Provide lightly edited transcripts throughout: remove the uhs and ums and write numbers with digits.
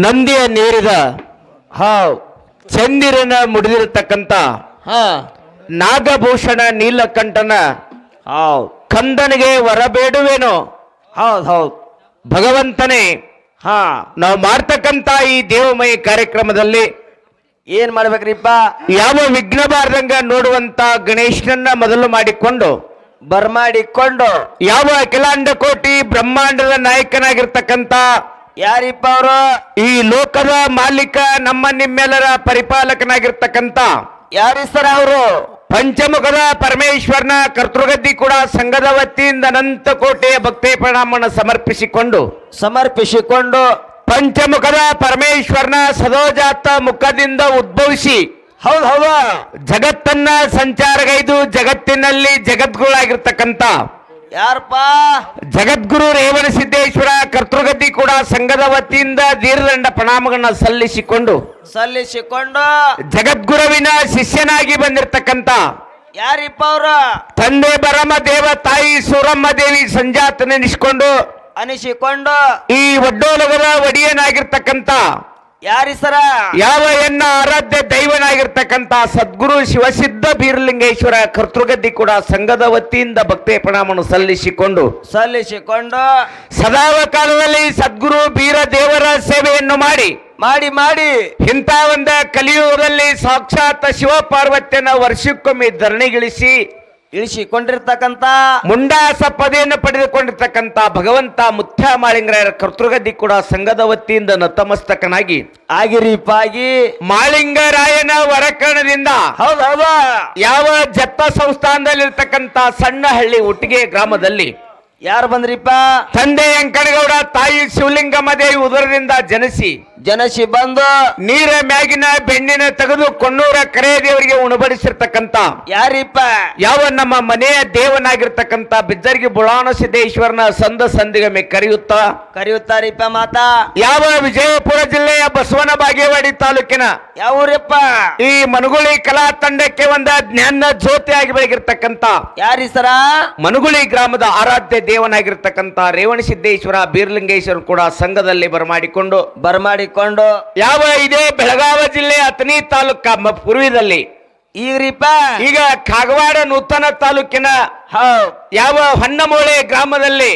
ನಂದಿಯ ನೇರಿದ ಚಂದಿರನ ಮುಡಿದಿರತಕ್ಕಂತ ನಾಗಭೂಷಣ ನೀಲಕಂಠನ ಕಂದನಿಗೆ ವರ ಬೇಡುವೇನು. ಹೌದು ಭಗವಂತನೇ, ನಾವು ಮಾಡ್ತಕ್ಕಂತ ಈ ದೇವಮಯ ಕಾರ್ಯಕ್ರಮದಲ್ಲಿ ಏನ್ ಮಾಡ್ಬೇಕ್ರಿಪ್ಪ? ಯಾವ ವಿಘ್ನ ಬಾರ್ದಂಗ ನೋಡುವಂತ ಗಣೇಶನನ್ನ ಮೊದಲು ಮಾಡಿಕೊಂಡು ಬರ್ಮಾಡಿಕೊಂಡು ಯಾವ ಅಖಿಲಾಂಡ ಕೋಟಿ ಬ್ರಹ್ಮಾಂಡದ ನಾಯಕನಾಗಿರ್ತಕ್ಕಂತ ಯಾರಿಪ್ಪ ಅವರು? ಈ ಲೋಕದ ಮಾಲೀಕ ನಮ್ಮ ನಿಮ್ಮೆಲ್ಲರ ಪರಿಪಾಲಕನಾಗಿರ್ತಕ್ಕಂತ ಯಾರಿ ಸರ್ ಅವರು? ಪಂಚಮುಖದ ಪರಮೇಶ್ವರನ ಕರ್ತೃಗದ್ದಿ ಕೂಡ ಸಂಘದ ವತಿಯಿಂದ ಅನಂತ ಕೋಟೆಯ ಭಕ್ತಿ ಪ್ರಣಾಮವನ್ನು ಸಮರ್ಪಿಸಿಕೊಂಡು ಪಂಚಮುಖದ ಪರಮೇಶ್ವರನ ಸದೋಜಾತ ಮುಖದಿಂದ ಉದ್ಭವಿಸಿ ಹೌದು ಜಗತ್ತನ್ನ ಸಂಚಾರಗೈದು ಜಗತ್ತಿನಲ್ಲಿ ಜಗದ್ಗುರುಳಾಗಿರ್ತಕ್ಕಂಥ ಯಾರಪ್ಪ? ಜಗದ್ಗುರು ರೇವಣಸಿದ್ದೇಶ್ವರ ಕರ್ತೃಗದ್ದಿ ಕೂಡ ಸಂಘದ ವತಿಯಿಂದ ದೀರ್ಘದಂಡ ಪ್ರಣಾಮಗಳನ್ನ ಸಲ್ಲಿಸಿಕೊಂಡು ಜಗದ್ಗುರುವಿನ ಶಿಷ್ಯನಾಗಿ ಬಂದಿರತಕ್ಕಂತ ಯಾರಿಪ್ಪ ಅವರು? ತಂದೆ ಬರಮ ದೇವ, ತಾಯಿ ಸೂರಮ್ಮ ದೇವಿ ಸಂಜಾತನೆನಿಸಿಕೊಂಡು ಈ ಒಡ್ಡೋಲಗದ ಒಡಿಯನಾಗಿರ್ತಕ್ಕಂಥ ಯಾರಿ ಸರ? ಯಾವ ಎನ್ನ ಆರಾಧ್ಯ ದೈವನಾಗಿರ್ತಕ್ಕಂಥ ಸದ್ಗುರು ಶಿವಸಿದ್ಧ ಬೀರಲಿಂಗೇಶ್ವರ ಕರ್ತೃಗದ್ದಿ ಕೂಡ ಸಂಘದ ವತಿಯಿಂದ ಭಕ್ತಿ ಪ್ರಣಾಮವನ್ನು ಸಲ್ಲಿಸಿಕೊಂಡು ಸದಾವ ಕಾಲದಲ್ಲಿ ಸದ್ಗುರು ಬೀರ ದೇವರ ಸೇವೆಯನ್ನು ಮಾಡಿ ಇಂಥ ಒಂದು ಕಲಿಯುಗದಲ್ಲಿ ಸಾಕ್ಷಾತ್ ಶಿವ ಪಾರ್ವತಿಯನ್ನ ವರ್ಷಕ್ಕೊಮ್ಮೆ ಇಳಿಸಿಕೊಂಡಿರ್ತಕ್ಕಂತ ಮುಂಡಾಸ ಪದೆಯನ್ನು ಪಡೆದುಕೊಂಡಿರ್ತಕ್ಕಂಥ ಭಗವಂತ ಮುತ್ಯ ಮಾಳಿಂಗರಾಯರ ಕರ್ತೃಗದ್ದಿ ಕೂಡ ಸಂಘದ ವತಿಯಿಂದ ನತಮಸ್ತಕನಾಗಿ ಆಗಿರಿಪಾಗಿ ಮಾಳಿಂಗರಾಯನ ವರಕರಣದಿಂದ ಹೌದು ಯಾವ ಜತ್ತ ಸಂಸ್ಥಾನದಲ್ಲಿರ್ತಕ್ಕಂಥ ಸಣ್ಣ ಹಳ್ಳಿ ಒಟ್ಟಿಗೆ ಗ್ರಾಮದಲ್ಲಿ ಯಾರು ಬಂದ್ರಿಪ್ಪ? ತಂದೆ ಅಂಕಣಗೌಡ, ತಾಯಿ ಶಿವಲಿಂಗಮ್ಮ ದೇವಿ ಉದರದಿಂದ ಜನಸಿ ಬಂದು ನೀರ ಮ್ಯಾಗಿನ ಬೆಣ್ಣಿನ ತೆಗೆದು ಕೊಣ್ಣೂರ ಕರೆಯ ದೇವರಿಗೆ ಉಣಬಡಿಸಿರ್ತಕ್ಕಂಥ ಯಾರಿಪ್ಪ? ಯಾವ ನಮ್ಮ ಮನೆಯ ದೇವನಾಗಿರ್ತಕ್ಕಂಥ ಬಿಜ್ಜರ್ಗಿ ಬುಳಾಣ ಸಿದ್ದೇಶ್ವರನ ಸಂದಿಗೊಮ್ಮೆ ಕರೆಯುತ್ತಾರಿಪ್ಪ ಮಾತಾ. ಯಾವ ವಿಜಯಪುರ ಜಿಲ್ಲೆಯ ಬಸವನ ಬಾಗೇವಾಡಿ ತಾಲೂಕಿನ ಯಾವೂರಪ್ಪ? ಈ ಮನುಗುಳಿ ಕಲಾ ತಂಡಕ್ಕೆ ಒಂದ ಜ್ಞಾನ ಜ್ಯೋತಿಯಾಗಿ ಬೆಳಗಿರ್ತಕ್ಕಂಥ ಯಾರಿ ಸರ? ಮನುಗುಳಿ ಗ್ರಾಮದ ಆರಾಧ್ಯ ದೇವನಾಗಿರ್ತಕ್ಕಂಥ ರೇವಣಸಿದ್ದೇಶ್ವರ ಬೀರಲಿಂಗೇಶ್ವರ ಕೂಡ ಸಂಘದಲ್ಲಿ ಬರಮಾಡಿಕೊಂಡು ಯಾವ ಇದೇ ಬೆಳಗಾವಿ ಜಿಲ್ಲೆ ಅಥಣಿ ತಾಲೂಕ ಪೂರ್ವದಲ್ಲಿ ಈಗ ಕಾಗವಾಡ ನೂತನ ತಾಲೂಕಿನ ಯಾವ ಹೊನ್ನಮೂಳೆ ಗ್ರಾಮದಲ್ಲಿ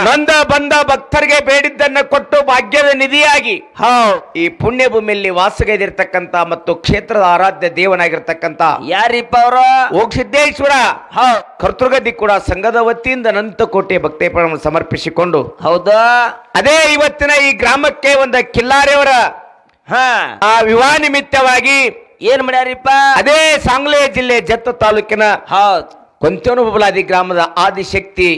ನೊಂದ ಬಂದ ಭಕ್ತರಿಗೆ ಬೇಡಿದ್ದನ್ನ ಕೊಟ್ಟು ಭಾಗ್ಯದ ನಿಧಿಯಾಗಿ ಈ ಪುಣ್ಯ ಭೂಮಿಯಲ್ಲಿ ವಾಸಗೈದಿರ್ತಕ್ಕಂಥ ಮತ್ತು ಕ್ಷೇತ್ರದ ಆರಾಧ್ಯ ದೇವನಾಗಿರ್ತಕ್ಕಂಥ ಯಾರಿಪ್ಪ ಅವರು? ಸಿದ್ದೇಶ್ವರ ಕರ್ತೃಗದ್ದಿ ಕೂಡ ಸಂಘದ ವತಿಯಿಂದ ಅನಂತ ಕೋಟಿ ಭಕ್ತಿ ಪ್ರಣಾಮ ಸಮರ್ಪಿಸಿಕೊಂಡು ಹೌದಾ ಅದೇ ಇವತ್ತಿನ ಈ ಗ್ರಾಮಕ್ಕೆ ಒಂದು ಕಿಲ್ಲಾರೆಯವರ ಆ ವಿವಾಹ ನಿಮಿತ್ತವಾಗಿ ಏನ್ ಮಾಡ್ಯಾರಿಪ್ಪ? ಅದೇ ಸಾಂಗ್ಲಿ ಜಿಲ್ಲೆ ಜತ್ತ ತಾಲೂಕಿನ ಕೊಂತೇನು ಬಬಲಾದಿ ಗ್ರಾಮದ ಆದಿಶಕ್ತಿ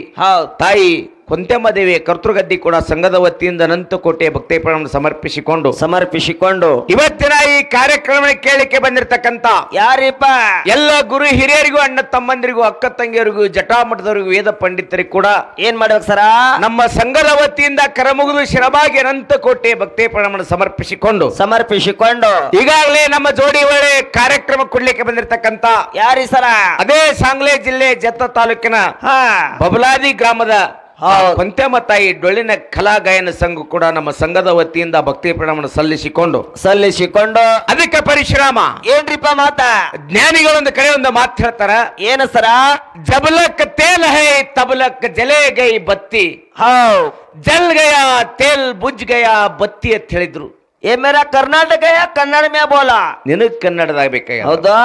ತಾಯಿ ಕೊಂತೆಮ್ಮ ದೇವಿ ಕರ್ತೃಗದ್ದಿ ಕೂಡ ಸಂಘದ ವತಿಯಿಂದ ಅನಂತ ಕೋಟೆ ಭಕ್ತಿ ಪ್ರಣಾಮ ಸಮರ್ಪಿಸಿಕೊಂಡು ಇವತ್ತಿನ ಈ ಕಾರ್ಯಕ್ರಮ ಕೇಳಿಕೆ ಬಂದಿರತಕ್ಕಂತ ಯಾರಿಪ್ಪ? ಎಲ್ಲ ಗುರು ಹಿರಿಯರಿಗೂ, ಅಣ್ಣ ತಮ್ಮಂದಿರಿಗೂ, ಅಕ್ಕ ತಂಗಿಯರಿಗೂ, ಜಟಾಮಠದವರಿಗೂ, ವೇದ ಪಂಡಿತರಿಗೂ ಕೂಡ ಏನ್ ಮಾಡ್ಬೇಕು ಸರ? ನಮ್ಮ ಸಂಘದ ವತಿಯಿಂದ ಕರಮುಗಿದು ಶಿರಬಾಗಿ ಅನಂತ ಕೋಟೆ ಭಕ್ತಿ ಪ್ರಣಾಮ ಸಮರ್ಪಿಸಿಕೊಂಡು ಈಗಾಗಲೇ ನಮ್ಮ ಜೋಡಿ ಒಳ್ಳೆ ಕಾರ್ಯಕ್ರಮ ಕೊಡ್ಲಿಕ್ಕೆ ಬಂದಿರತಕ್ಕಂತ ಯಾರಿ ಸರ? ಅದೇ ಸಾಂಗ್ಲಿ ಜಿಲ್ಲೆ ಜತ್ತ ತಾಲೂಕಿನ ಬಬಲಾದಿ ಗ್ರಾಮದ ಕೊಂತೆಮ್ಮ ತಾಯಿ ಡೊಳ್ಳಿನ ಕಲಾ ಗಾಯನ ಸಂಘ ಕೂಡ ನಮ್ಮ ಸಂಘದ ವತಿಯಿಂದ ಭಕ್ತಿ ಪ್ರಣಾಮ ಸಲ್ಲಿಸಿಕೊಂಡು ಅದಕ್ಕೆ ಪರಿಶ್ರಮ ಏನ್ರಿಪ್ಪ ಮಾತ? ಜ್ಞಾನಿಗಳೊಂದು ಕಡೆ ಒಂದು ಮಾತು ಹೇಳ್ತಾರ. ಏನು ಸರ? ಜಬಲಕ್ ತೇಲ್ ಹೈ ತಬಲಕ್ ಜಲೆ ಗೈ ಬತ್ತಿ, ಜಲ್ ಗಯಾ ತೇಲ್ ಬುಜ್ ಗಯಾ ಬತ್ತಿ ಅಂತ ಹೇಳಿದ್ರು. ಏ ಮೇರಾ ಕರ್ನಾಟಕ ಕನ್ನಡ ಮೇ ಬೋಲ. ನಿನಗ್ ಕನ್ನಡದಾಗ ಬೇಕಾಗ ಹೌದಾ?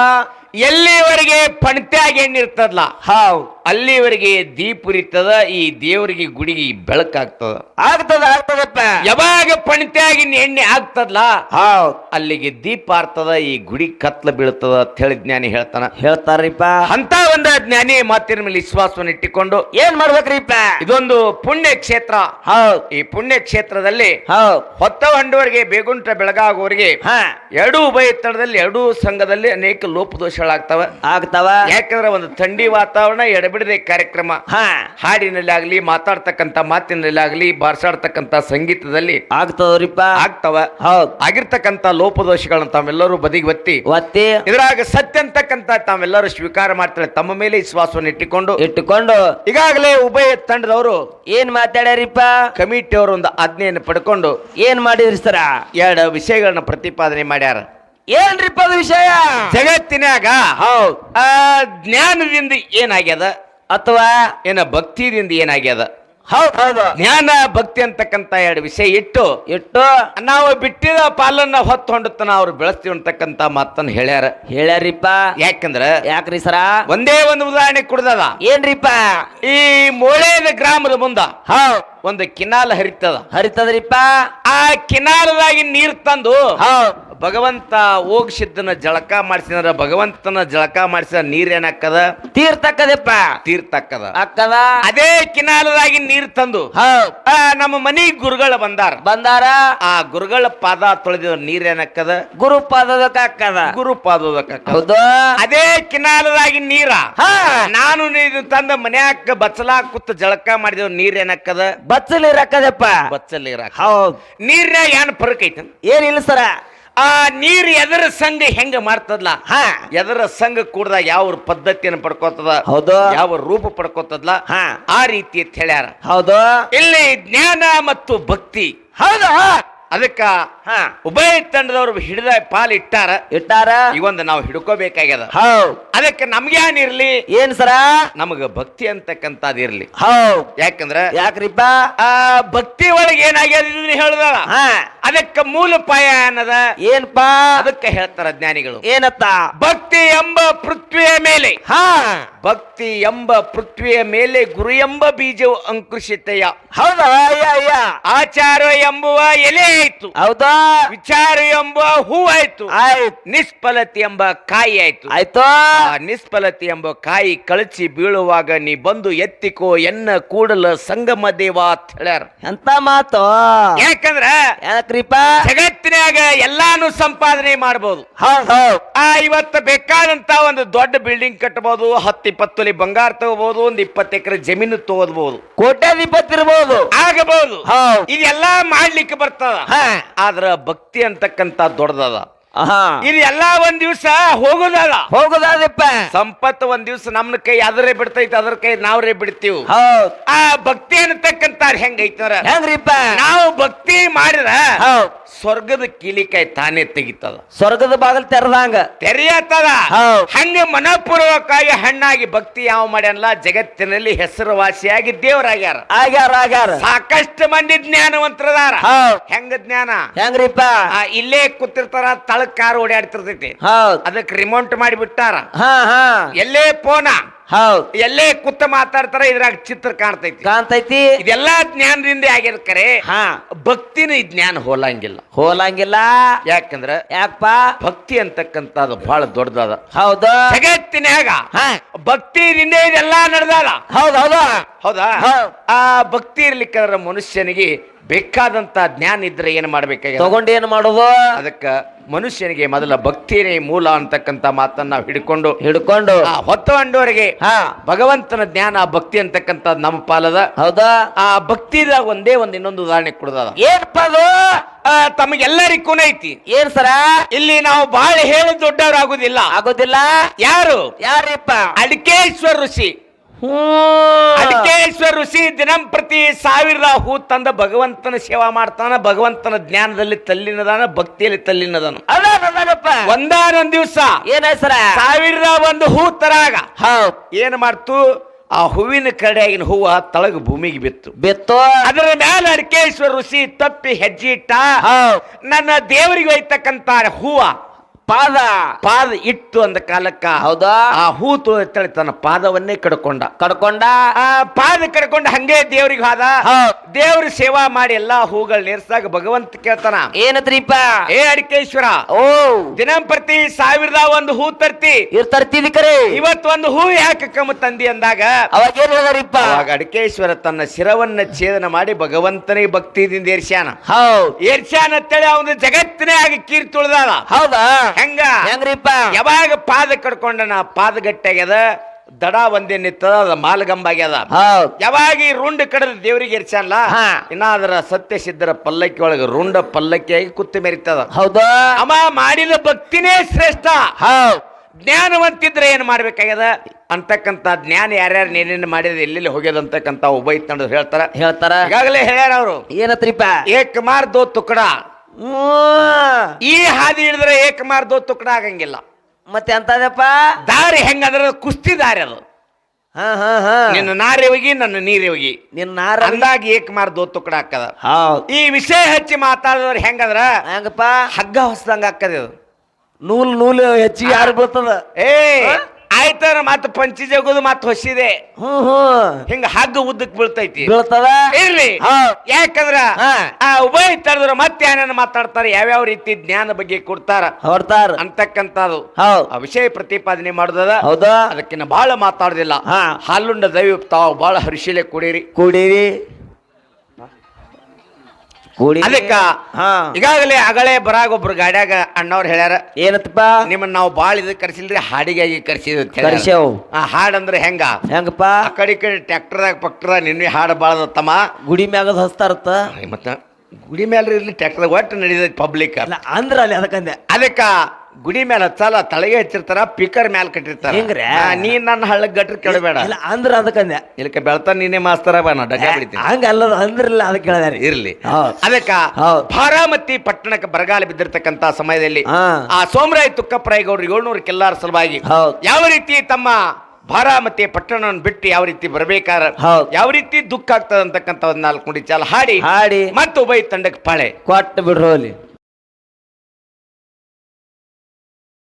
ಎಲ್ಲಿವರೆಗೆ ಪಣತ್ಯಾಗ ಎಣ್ಣಿರ್ತದಲ್ಲ ಅಲ್ಲಿವರೆಗೆ ದೀಪ ಉರಿತದ. ಈ ದೇವರಿಗೆ ಗುಡಿಗೆ ಬೆಳಕಾಗ್ತದ. ಆಗ್ತದಪ್ಪ. ಯಾವಾಗ ಪಣತ್ಯಾಗಿನ ಎಣ್ಣೆ ಆಗ್ತದಲ್ಲ ಅಲ್ಲಿಗೆ ದೀಪ ಆರ್ತದ, ಈ ಗುಡಿ ಕತ್ಲ ಬೀಳ್ತದ ಅಂತ ಹೇಳಿ ಜ್ಞಾನಿ ಹೇಳ್ತಾರಿಪ್ಪ. ಅಂತ ಒಂದು ಜ್ಞಾನಿ ಮಾತಿನ ಮೇಲೆ ವಿಶ್ವಾಸವನ್ನು ಇಟ್ಟುಕೊಂಡು ಏನ್ ಮಾಡ್ಬೇಕ್ರಿಪ್ಪ? ಇದೊಂದು ಪುಣ್ಯ ಕ್ಷೇತ್ರ. ಈ ಪುಣ್ಯ ಕ್ಷೇತ್ರದಲ್ಲಿ ಹೊತ್ತ ಹಂಡುವರೆಗೆ ಬೇಗುಂಟ ಬೆಳಗಾಗುವವರೆಗೆ ಎರಡೂ ಉಭಯ ತಳದಲ್ಲಿ ಎರಡೂ ಸಂಘದಲ್ಲಿ ಅನೇಕ ಲೋಪದೋಷಗಳಾಗ್ತವ. ಆಗ್ತಾವ. ಯಾಕಂದ್ರೆ ಒಂದು ಥಂಡಿ ವಾತಾವರಣ, ಎಡಬಿಡದೆ ಕಾರ್ಯಕ್ರಮ ಹಾ ಹಾಡಿನಲ್ಲಿ ಆಗ್ಲಿ ಮಾತಾಡ್ತಕ್ಕಂತ ಮಾತಿನಲ್ಲಿ ಆಗ್ಲಿ ಬಾರ್ಸಾಡ್ತಕ್ಕಂತ ಸಂಗೀತದಲ್ಲಿ ಆಗ್ತದ್ರಿಪ್ಪ ಆಗ್ತವ ಹೌದ್ ಆಗಿರ್ತಕ್ಕಂತ ಲೋಪದೋಷಗಳನ್ನ ತಾವೆಲ್ಲರೂ ಬದಿಗೆ ಒತ್ತಿ ಒತ್ತಿ ಇದ್ರಾಗ ಸತ್ಯ ಅಂತಕ್ಕಂತ ತಾವೆಲ್ಲರೂ ಸ್ವೀಕಾರ ಮಾಡ್ತಾರೆ. ತಮ್ಮ ಮೇಲೆ ವಿಶ್ವಾಸವನ್ನು ಇಟ್ಟುಕೊಂಡು ಈಗಾಗಲೇ ಉಭಯ ತಂಡದವರು ಏನ್ ಮಾತಾಡ್ಯಾರಿಪ್ಪ ಕಮಿಟಿ ಅವರು ಒಂದು ಆಜ್ಞೆಯನ್ನು ಪಡ್ಕೊಂಡು ಏನ್ ಮಾಡಿದ್ರಿ ಸರ ಎರಡು ವಿಷಯಗಳನ್ನ ಪ್ರತಿಪಾದನೆ ಮಾಡ್ಯಾರ. ಏನ್ರಿಪ್ಪ ಅದು ವಿಷಯ ಜಗತ್ತಿನಾಗ ಹೌದ್ ಜ್ಞಾನದಿಂದ ಏನಾಗ್ಯದ ಅಥವಾ ಏನ ಭಕ್ತಿದಿಂದ ಏನಾಗ್ಯದ. ಹೌದ್ ಹೌದು ಜ್ಞಾನ ಭಕ್ತಿ ಅಂತಕ್ಕಂತ ಎರಡು ವಿಷಯ ಇಟ್ಟು ಇಟ್ಟು ನಾವು ಬಿಟ್ಟಿದ ಪಾಲನ್ನ ಹೊತ್ತು ಹೊಂಡುತ್ತನ ಅವ್ರು ಬೆಳೆಸ್ತೀವಿ ಅಂತಕ್ಕಂತ ಮಾತನ್ನ ಹೇಳ್ಯಾರಿಪ್ಪ. ಯಾಕಂದ್ರ ಯಾಕ್ರಿ ಸರ ಒಂದೇ ಒಂದು ಉದಾಹರಣೆ ಕುಡ್ದದ. ಏನ್ರಿಪ್ಪ ಈ ಮೋಳೇದ ಗ್ರಾಮದ ಮುಂದ ಹೌದ್ ಒಂದು ಕಿನಾಲ್ ಹರಿತದ್ರಿಪ್ಪ. ಆ ಕಿನಾಲದಾಗಿ ನೀರ್ ತಂದು ಹೌದ್ ಭಗವಂತ ಹೋಗ್ಸಿದ್ದನ ಜಳಕ ಮಾಡಿಸಿದ್ರ ಭಗವಂತನ ಜಳಕ ಮಾಡಿಸಿದ ನೀರ್ ಏನಾಕ್ಕದ ತೀರ್ತಕ್ಕದಪ್ಪ ತೀರ್ಥಕ್ಕದ ಅಕ್ಕದ. ಅದೇ ಕಿನಾಲದಾಗಿ ನೀರ್ ತಂದು ಹೌದ್ ನಮ್ಮ ಮನಿ ಗುರುಗಳು ಬಂದಾರ ಆ ಗುರುಗಳ ಪಾದ ತೊಳೆದ ನೀರ್ ಏನಾಕ್ಕದ ಗುರು ಪಾದದಕ್ಕ ಅಕ್ಕದ ಗುರು ಪಾದದಕ್ಕ. ಹೌದು ಅದೇ ಕಿನಾಲದಾಗಿ ನೀರ ಹಾ ನಾನು ನೀರು ತಂದ ಮನ್ಯಾಕ ಬಚ್ಚಲಾ ಕೂತ್ ಜಳಕ ಮಾಡಿದ ನೀರ್ ಏನಾಕ್ಕದ ಬಚ್ಚಲಿ ರಕ್ಕದಪ್ಪ ಬಚ್ಚಲ್ ನೀರ. ಹೌದ್ ನೀರ್ನ್ಯಾಗ ಏನ್ ಫರಕ್ ಐತ? ಏನಿಲ್ಲ ಸರ. ಆ ನೀರ್ ಎದರ ಸಂಘ ಹೆಂಗ ಮಾಡ್ತದ್ಲ ಹಾ ಎದರ ಸಂಘ ಕೂಡ್ದಾಗ ಯಾವ ಪದ್ಧತಿಯನ್ನು ಪಡ್ಕೋತದ ಹೌದು ಯಾವ ರೂಪ ಪಡ್ಕೋತದ್ಲ ಹಾ ಆ ರೀತಿ ಅಂತ ಹೇಳ್ಯಾರ. ಹೌದು ಇಲ್ಲಿ ಜ್ಞಾನ ಮತ್ತು ಭಕ್ತಿ ಹೌದು ಅದಕ್ಕ ಹಾ ಉಭಯ ತಂಡದವ್ರು ಹಿಡಿದ ಪಾಲ್ ಇಟ್ಟಾರ. ಈಗೊಂದು ನಾವು ಹಿಡ್ಕೋಬೇಕಾಗ್ಯದ. ಹೌದ್ ಅದಕ್ಕೆ ನಮ್ಗೆ ಏನಿರ್ಲಿ ಏನ್ ಸರ ನಮಗ ಭಕ್ತಿ ಅಂತಕ್ಕಂಥದ್ದು ಇರ್ಲಿ. ಹೌದ್ ಯಾಕಂದ್ರ ಯಾಕ್ರಿಪ್ಪ ಆ ಭಕ್ತಿ ಒಳಗೆ ಏನಾಗ್ಯದ ಇದನ್ನ ಹೇಳ್ದಲ್ಲ. ಹಾ ಅದಕ್ಕ ಮೂಲ ಪಾಯ ಅನ್ನದ ಏನ್ಪಾ ಅದಕ್ಕೆ ಹೇಳ್ತಾರ ಜ್ಞಾನಿಗಳು. ಏನತ್ತ ಭಕ್ತಿ ಎಂಬ ಪೃಥ್ವಿಯ ಮೇಲೆ ಹಾ ಭಕ್ತಿ ಎಂಬ ಪೃಥ್ವಿಯ ಮೇಲೆ ಗುರು ಎಂಬ ಬೀಜವು ಅಂಕುಶಿತೆಯ. ಹೌದಾ ಅಯ್ಯ ಆಚಾರ ಎಂಬುವ ಎಲೆ ಆಯ್ತು, ಹೌದಾ ವಿಚಾರ ಎಂಬ ಹೂ ಆಯ್ತು, ಆಯ್ತು ನಿಷ್ಫಲತೆ ಎಂಬ ಕಾಯಿ ಆಯ್ತು. ಆಯ್ತು ಆ ನಿಷ್ಫಲತೆ ಎಂಬ ಕಾಯಿ ಕಳಚಿ ಬೀಳುವಾಗ ನೀ ಬಂದು ಎತ್ತಿಕೋ ಎನ್ನ ಕೂಡಲ ಸಂಗಮ ದೇವ ಅಂತ ಹೇಳ್ಯಾರ. ಎಂತ ಮಾತು. ಯಾಕಂದ್ರ ಯಾಕ್ರಿಪ್ಪ ಜಗತ್ತಿನಾಗ ಎಲ್ಲಾನು ಸಂಪಾದನೆ ಮಾಡಬಹುದು. ಹೌದ್ ಹೌದ್ ಇವತ್ತು ಬೇಕಾದಂತ ಒಂದು ದೊಡ್ಡ ಬಿಲ್ಡಿಂಗ್ ಕಟ್ಟಬಹುದು, 10-20 ತೊಲಿ ಬಂಗಾರ ತಗೋಬಹುದು, ಒಂದು 20 ಎಕರೆ ಜಮೀನು ತಗೋಬಹುದು, ಕೋಟ್ಯಾಧಿಪತಿ ಇರ್ಬೋದು, ಆಗಬಹುದು. ಹೌದ್ ಇದೆಲ್ಲಾ ಮಾಡ್ಲಿಕ್ಕೆ ಬರ್ತದ. ಆದ್ರ ಭಕ್ತಿ ಅಂತಕ್ಕಂತ ದೊಡ್ಡದದ. ಇದೆಲ್ಲಾ ಒಂದ್ ದಿವ್ಸ ಹೋಗುದಪ್ಪ. ಸಂಪತ್ತು ಒಂದ್ ದಿವ್ಸ ನಮ್ನ ಕೈ ಅದರೇ ಬಿಡ್ತೈತಿ, ಅದ್ರ ಕೈ ನಾವ್ರೇ ಬಿಡ್ತೀವಿ. ಹೌದ್ ಆ ಭಕ್ತಿ ಅನ್ನತಕ್ಕಂತ ಹೆಂಗೈತಾರ ಹೆಂಗ್ರಿಪ್ಪ ನಾವು ಭಕ್ತಿ ಮಾಡಿದ್ರ ಹೌದ್ ಸ್ವರ್ಗದ ಕೀಲಿಕಾಯಿ ತಾನೇ ತೆಗಿತದ, ಸ್ವರ್ಗದ ಬಾಗಲ್ ತೆರೆದಂಗ ತೆರೆಯತ್ತದ. ಹಂಗೆ ಮನಪೂರ್ವಕವಾಗಿ ಹಣ್ಣಾಗಿ ಭಕ್ತಿ ಯಾವ ಮಾಡ್ಯಾನಲ್ಲ ಜಗತ್ತಿನಲ್ಲಿ ಹೆಸರುವಾಸಿಯಾಗಿ ದೇವರಾಗ್ಯಾರ. ಆಗ್ಯಾರ ಸಾಕಷ್ಟು ಮಂದಿ ಜ್ಞಾನವಂತರದಾರ. ಹೆಂಗ ಜ್ಞಾನ ಹೆಂಗ್ರಿಪ್ಪ ಇಲ್ಲೇ ಕೂತಿರ್ತಾರ, ತಳಕ್ ಕಾರ್ ಓಡಾಡ್ತಿರ್ತೈತಿ, ಹೌದ್ ಅದಕ್ಕೆ ರಿಮೋಟ್ ಮಾಡಿ ಬಿಟ್ಟಾರ. ಹಾ ಎಲ್ಲೇ ಫೋನ ಹೌದ್ ಎಲ್ಲೇ ಕೂತ ಮಾತಾಡ್ತಾರ, ಇದ್ರಾಗ ಚಿತ್ರ ಕಾಣ್ತೈತಿ. ಇದೆಲ್ಲಾ ಜ್ಞಾನದಿಂದ ಆಗ್ಯದ. ಕರೆ ಭಕ್ತಿನ ಈ ಜ್ಞಾನ ಹೋಲಂಗಿಲ್ಲ. ಯಾಕಂದ್ರ ಯಾಕಪ್ಪ ಭಕ್ತಿ ಅಂತಕ್ಕಂಥದ್ದು ಬಹಳ ದೊಡ್ಡದ. ಹೌದು ಜಗತ್ತಿನಾಗ ಭಕ್ತಿಯಿಂದ ಇದೆಲ್ಲಾ ನಡೆದಾದ. ಹೌದಾ? ಆ ಭಕ್ತಿ ಇರ್ಲಿಕ್ಕಂದ್ರ ಮನುಷ್ಯನಿಗೆ ಬೇಕಾದಂತ ಜ್ಞಾನ ಇದ್ರೆ ಏನ್ ಮಾಡ್ಬೇಕಾಗ ತಗೊಂಡು ಏನ್ ಮಾಡೋದು? ಅದಕ್ಕ ಮನುಷ್ಯನಿಗೆ ಮೊದಲ ಭಕ್ತಿನೇ ಮೂಲ ಅಂತಕ್ಕಂತ ಮಾತನ್ನ ನಾವು ಹಿಡ್ಕೊಂಡು ಹೊತ್ತುಕೊಂಡವರಿಗೆ ಭಗವಂತನ ಜ್ಞಾನ ಭಕ್ತಿ ಅಂತಕ್ಕಂತ ನಮ್ಮ ಪಾಲದ. ಹೌದಾ? ಆ ಭಕ್ತಿದಾಗ ಒಂದೇ ಒಂದು ಇನ್ನೊಂದು ಉದಾಹರಣೆ ಕೊಡದ. ಏನಪ್ಪ ಅದು? ತಮಗೆಲ್ಲರಿಗೂ ಐತಿ. ಏನ್ ಸರ? ಇಲ್ಲಿ ನಾವು ಬಹಳ ಹೇಳಿ ದೊಡ್ಡವ್ರು ಆಗುದಿಲ್ಲ. ಯಾರಿಪ್ಪ? ಅಡಿಕೇಶ್ವರ ಋಷಿ. ಅಡಿಕೇಶ್ವರ ಋಷಿ ದಿನಂಪ್ರತಿ 1000 ಹೂ ತಂದ ಭಗವಂತನ ಸೇವಾ ಮಾಡ್ತಾನ. ಭಗವಂತನ ಜ್ಞಾನದಲ್ಲಿ ತಲ್ಲಿನದಾನ, ಭಕ್ತಿಯಲ್ಲಿ ತಲ್ಲಿನದಾನ. ಒಂದಾನೊಂದ್ ದಿವ್ಸ ಏನಾಯ್ತು ಸರ? 1001 ಹೂ ತರಾಗ ಏನ್ ಮಾಡ್ತು, ಆ ಹೂವಿನ ಕಡೆಯಾಗಿನ ಹೂವ ತಳಗ ಭೂಮಿಗೆ ಬಿತ್ತು. ಅದರ ಮೇಲೆ ಅಡಿಕೇಶ್ವರ ಋಷಿ ತಪ್ಪಿ ಹೆಜ್ಜೆ ಇಟ್ಟ. ನನ್ನ ದೇವರಿಗೆ ಒಯ್ತಕ್ಕಂತ ಹೂವ ಪಾದ ಇಟ್ಟು ಅಂದ ಕಾಲಕ್ಕ ಹೌದಾ ಆ ಹೂ ತೋಳಿ ತನ್ನ ಪಾದವನ್ನೇ ಕಡ್ಕೊಂಡ ಆ ಪಾದ ಕಡ್ಕೊಂಡ ಹಂಗೆ ದೇವ್ರಿಗೆ ಹೋದ. ದೇವ್ರ ಸೇವಾ ಮಾಡಿ ಎಲ್ಲಾ ಹೂಗಳು ನೇರ್ಸಾಗ ಭಗವಂತ ಕೇಳ್ತಾನ, ಏನತ್ರಿಪ್ಪ? ಏ ಅಡಿಕೇಶ್ವರ, ದಿನಂಪ್ರತಿ 1001 ಹೂ ತರ್ತಿದಿ ಕರೆ, ಇವತ್ತೊಂದು ಹೂ ಯಾಕೆ ಕಮ್ಮ ತಂದಿ ಅಂದಾಗ ಅವಾಗ ಏನ್ ಹೇಳಿದ್ರಿಪ್ಪ? ಅವಾಗ ಅಡಿಕೇಶ್ವರ ತನ್ನ ಶಿರವನ್ನ ಛೇದನ ಮಾಡಿ ಭಗವಂತನೇ ಭಕ್ತಿದಿಂದ ಏರ್ಸ್ಯಾನ. ಅಂತೇಳಿ ಅವನು ಜಗತ್ತಿನೇ ಆಗಿ ಕೀರ್ತಿ ತುಳಿದಾದ. ಹೌದಾ? ಹೆಂಗ್ರಿಪ್ಪ? ಯಾವಾಗ ಪಾದ ಕಡ್ಕೊಂಡನ ಪಾದ ಗಟ್ಟಾಗ್ಯದ, ದಡ ಒಂದೇ ನಿತ್ತದ ಅದ ಮಾಲ್ಗಂಬಾಗ್ಯದ ಹೌದ್ ಯಾವಾಗ ಈ ರುಂಡ ಕಡದ ದೇವರಿಗೆ ಇರ್ಸಲ್ಲ ಹಾ. ಇನ್ನ ಅದರ ಸತ್ಯ ಸಿದ್ಧರ ಪಲ್ಲಕ್ಕಿ ಒಳಗೆ ರುಂಡ ಪಲ್ಲಕ್ಕಿಯಾಗಿ ಕುತ್ತು ಮೆರಿತದ ಹೌದಾ ಅಮ್ಮ ಮಾಡಿದ ಭಕ್ತಿನೇ ಶ್ರೇಷ್ಠ ಹೌದ್ ಜ್ಞಾನವಂತಿದ್ರೆ ಏನ್ ಮಾಡ್ಬೇಕಾಗ್ಯದ ಅಂತಕ್ಕಂತ ಜ್ಞಾನ ಯಾರ್ಯಾರು ಏನೇನು ಮಾಡಿದ ಎಲ್ಲೆಲ್ಲಿ ಹೋಗ್ಯದ ಅಂತಕ್ಕಂತ ಒಬ್ಬ ತಂಡ ಹೇಳ್ತಾರ ಹೇಳ್ತಾರ ಈಗಾಗಲೇ ಹೇಳ್ಯಾರ ಅವರು ಏನತ್ರಿಪ್ಪ ಏಕ್ ಮಾರ್ ದೋ ತುಕಡ ಈ ಹಾದಿ ಹಿಡಿದ್ರೆ ಏಕ್ ಮಾರ್ ದೋ ತುಕಡ ಆಗಂಗಿಲ್ಲ ಮತ್ತೆ ಅಂತದಪ್ಪ ದಾರಿ ಹೆಂಗಂದ್ರ ಕುಸ್ತಿ ದಾರಿ ಅದು ಹಾ ಹಾ ಹಾ ನಿನ್ನ ನಾರಿ ಹೋಗಿ ನನ್ನ ನೀರಿ ಹೋಗಿ ನಿನ್ನ ನಾರ ಅಂದಾಗಿ ಏಕ್ ಮಾರ್ ದೋ ತುಕಡ ಹಾಕದ ಹೌದ್ ಈ ವಿಷಯ ಹಚ್ಚಿ ಮಾತಾಡಿದವ್ರು ಹೆಂಗಂದ್ರ ಹೆಂಗಪ್ಪ ಹಗ್ಗ ಹೊಸದಂಗ ಹಾಕದ ಇದು ನೂಲು ಹೆಚ್ಚಿಗೆ ಯಾರು ಬೀಳ್ತದ ಏ ಆಯ್ತಾರ ಮತ್ತ ಪಂಚಿ ಜಗುದು ಮತ್ತ ಹೊಸಿದೆ ಹಿಂಗ ಹಗ್ಗ ಉದ್ದಕ್ ಬೀಳ್ತೈತಿ ಬೀಳ್ತದ ಇರ್ಲಿ ಹೌದ್. ಯಾಕಂದ್ರ ಹಾ. ಆ ಉಭಯ ತರದ್ರ ಮತ್ತೆ ಏನೇನು ಮಾತಾಡ್ತಾರ ಯಾವ್ಯಾವ ರೀತಿ ಜ್ಞಾನ ಬಗ್ಗೆ ಕೊಡ್ತಾರ ಹೊಡ್ತಾರ ಅಂತಕ್ಕಂಥದ್ದು ಹೌದ್ ಆ ವಿಷಯ ಪ್ರತಿಪಾದನೆ ಮಾಡುದದ ಹೌದಾ ಅದಕ್ಕಿನ್ನ ಬಹಳ ಮಾತಾಡುದಿಲ್ಲ ಹಾ. ಹಾಲುಂಡ ದೈವ ತಾವು ಬಹಳ ಹರ್ಷಿಲೆ ಕುಡೀರಿ ಕೂಡಿರಿ ಕೂಡಿ ಅದಕ್ಕ ಹಾ ಈಗಾಗಲೇ ಅಗಳೇ ಬರಾಗ ಒಬ್ರು ಗಾಡ್ಯಾಗ ಅಣ್ಣವ್ರು ಹೇಳ್ಯಾರ ಏನತ್ತಪ್ಪ ನಿಮ್ಮನ್ನ ನಾವು ಬಾಳ ಇದಕ್ ಕರ್ಸಿಲ್ರಿ ಹಾಡಿಗಾಗಿ ಕರ್ಸಿದ್ ಕರ್ಸ್ಯಾವ್ ಆ ಹಾಡಂದ್ರೆ ಹೆಂಗ ಹೆಂಗಪ್ಪ ಆ ಕಡೆ ಈ ಕಡೆ ಟ್ರ್ಯಾಕ್ಟರ್ದಾಗ ಪಕ್ಟರ್ದಾಗ ನಿನ್ನೆ ಹಾಡು ಬಾಳದ ತಮ್ಮ ಗುಡಿ ಮ್ಯಾಗದ ಹಸ್ತಾರತ್ತ ಮತ್ತ ಗುಡಿ ಮೇಲೆ ಇರ್ಲಿ ಟ್ರ್ಯಾಕ್ಟರ್ ಒಟ್ಟು ನಡೀತೈತಿ ಪಬ್ಲಿಕ್ ಅಲ್ಲ ಅಂದ್ರ ಅಲ್ಲಿ ಅದಕ್ಕಂದೆ ಅದಕ್ಕ ಗುಡಿ ಮೇಲೆ ಹಚ್ಚಲ್ಲ ತಳಗೆ ಹಚ್ಚಿರ್ತಾರ ಪಿಕರ್ ಮ್ಯಾಲ ಕಟ್ಟಿರ್ತಾರ ಹಿಂಗ್ರೆ? ನೀನ್ ನನ್ನ ಹಳ್ಳಕ್ ಗಟ್ರ ಕೇಳಬೇಡ ಇಲ್ಲ ಅಂದ್ರ ಅದಕ್ಕಂದೆ ಇಲ್ಲಕ ಬೆಳ್ತಾನ ನೀನೇ ಮಾಸ್ತರ ಬಾ ನಾ ಡಗ ಬಿಡ್ತೀನಿ ಹಂಗ ಅಲ್ಲದ ಅಂದ್ರಿಲ್ಲ ಅದಕ್ಕೆ ಕೇಳಿದಾರೆ ಇರ್ಲಿ ಹೌದ್. ಅದಕ್ಕ ಹೌದ್. ಬಾರಾಮತಿ ಪಟ್ಟಣಕ್ಕೆ ಬರಗಾಲ ಬಿದ್ದಿರ್ತಕ್ಕಂತ ಸಮಯದಲ್ಲಿ ಹಾ ಆ ಸೋಮರಾಯ ತುಕ್ಕಪ್ಪರಾಯ ಗೌಡ್ರು 700 ಕೆಲ್ಲಾರ ಸಲುವಾಗಿ ಹೌದ್. ಯಾವ ರೀತಿ ತಮ್ಮ ಬಾರಾಮತಿ ಪಟ್ಟಣವನ್ನು ಬಿಟ್ಟು ಯಾವ ರೀತಿ ಬರಬೇಕಾರ ಹೌದ್. ಯಾವ ರೀತಿ ದುಃಖ ಆಗ್ತದ ಅಂತಕ್ಕಂತ ಒಂದ್ 4 ನುಡಿ ಚಾಲ ಹಾಡಿ ಹಾಡಿ ಮತ್ತೆ ಉಭಯ ತಂಡಕ್ಕೆ ಪಾಳೆ ಕೊಟ್ಟು ಬಿಡ್ರು ಅಲ್ಲಿ